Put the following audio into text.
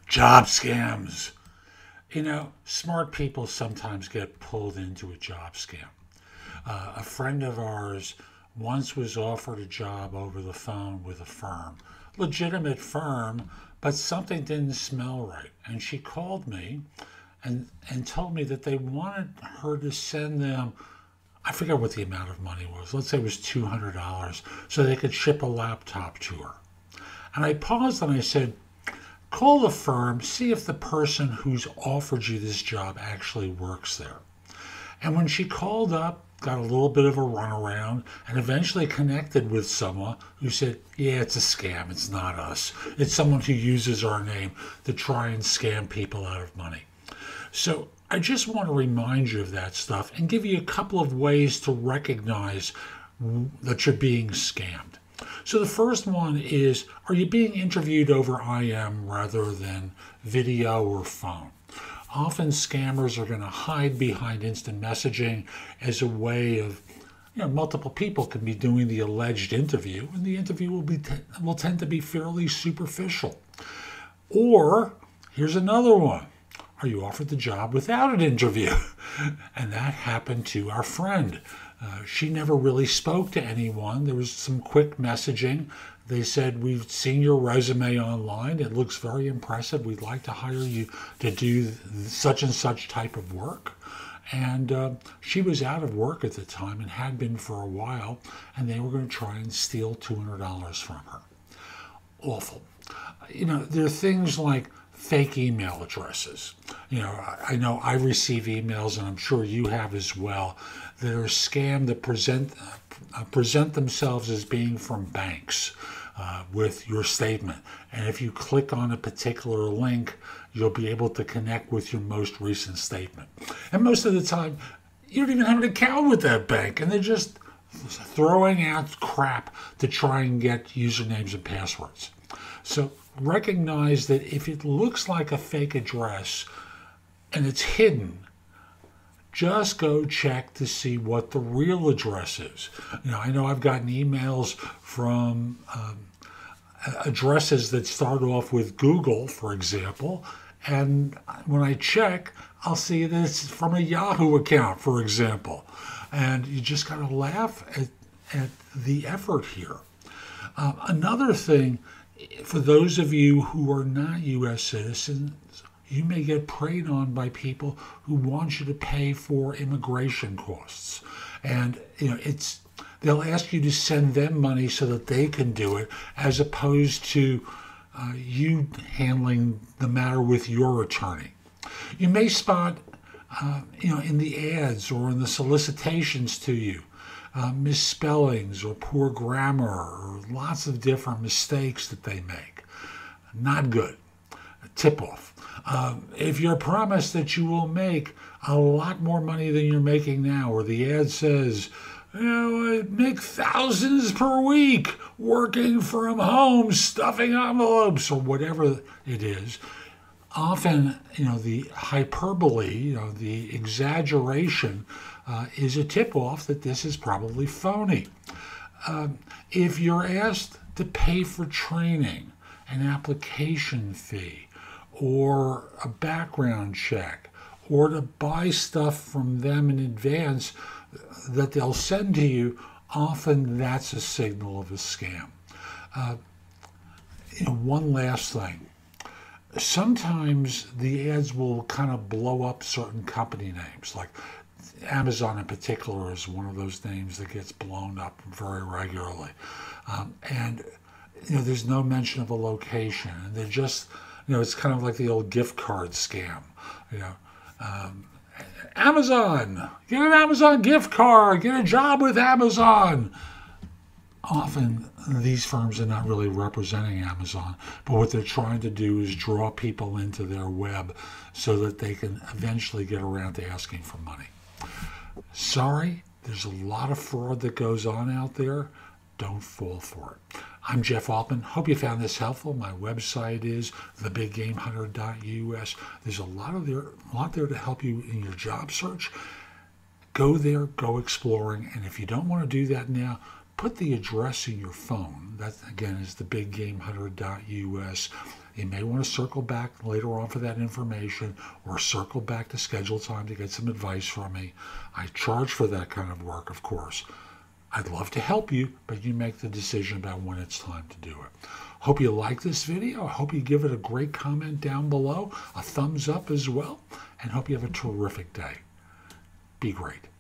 Job scams. Smart people sometimes get pulled into a job scam. A friend of ours once was offered a job over the phone with a firm, legitimate firm, but something didn't smell right. And she called me and told me that they wanted her to send them, I forget what the amount of money was. Let's say it was $200 so they could ship a laptop to her. And I paused and I said, call the firm, see if the person who's offered you this job actually works there. And when she called up, got a little bit of a runaround, and eventually connected with someone who said, yeah, it's a scam. It's not us. It's someone who uses our name to try and scam people out of money. So I just want to remind you of that stuff and give you a couple of ways to recognize that you're being scammed. So the first one is, are you being interviewed over IM rather than video or phone? Often scammers are going to hide behind instant messaging as a way of, multiple people can be doing the alleged interview, and the interview will tend to be fairly superficial. Or, here's another one. Are you offered the job without an interview? And that happened to our friend. She never really spoke to anyone. There was some quick messaging. They said, we've seen your resume online. It looks very impressive. We'd like to hire you to do such and such type of work. And she was out of work at the time and had been for a while, and they were going to try and steal $200 from her. Awful. There are things like fake email addresses. I know I receive emails, and I'm sure you have as well, that are scam that present themselves as being from banks with your statement. And if you click on a particular link, you'll be able to connect with your most recent statement. And most of the time, you don't even have an account with that bank, and they're just throwing out crap to try and get usernames and passwords. So recognize that if it looks like a fake address and it's hidden, just go check to see what the real address is. I know I've gotten emails from addresses that start off with Google, for example, and when I check, I'll see that it's from a Yahoo account, for example. And you just got to laugh at the effort here. Another thing, for those of you who are not U.S. citizens, you may get preyed on by people who want you to pay for immigration costs. And, they'll ask you to send them money so that they can do it, as opposed to you handling the matter with your attorney. You may spot, in the ads or in the solicitations to you, misspellings or poor grammar or lots of different mistakes that they make. Not good. A tip-off. If you're promised that you will make a lot more money than you're making now, or the ad says, I make thousands per week working from home, stuffing envelopes, or whatever it is, often, the hyperbole, the exaggeration is a tip-off that this is probably phony. If you're asked to pay for training, an application fee, or a background check, or to buy stuff from them in advance that they'll send to you, often that's a signal of a scam. One last thing. Sometimes the ads will kind of blow up certain company names, like Amazon in particular is one of those names that gets blown up very regularly. And there's no mention of a location. And they're just, it's kind of like the old gift card scam. Amazon, get an Amazon gift card, get a job with Amazon. Often these firms are not really representing Amazon, but what they're trying to do is draw people into their web so that they can eventually get around to asking for money. Sorry, there's a lot of fraud that goes on out there. Don't fall for it. I'm Jeff Altman. Hope you found this helpful. My website is thebiggamehunter.us. There's a lot there to help you in your job search. Go there, go exploring, and if you don't want to do that now, put the address in your phone. That, again, is the biggamehunter.us. You may want to circle back later on for that information, or circle back to schedule time to get some advice from me. I charge for that kind of work, of course. I'd love to help you, but you make the decision about when it's time to do it. Hope you like this video. I hope you give it a great comment down below, a thumbs up as well, and hope you have a terrific day. Be great.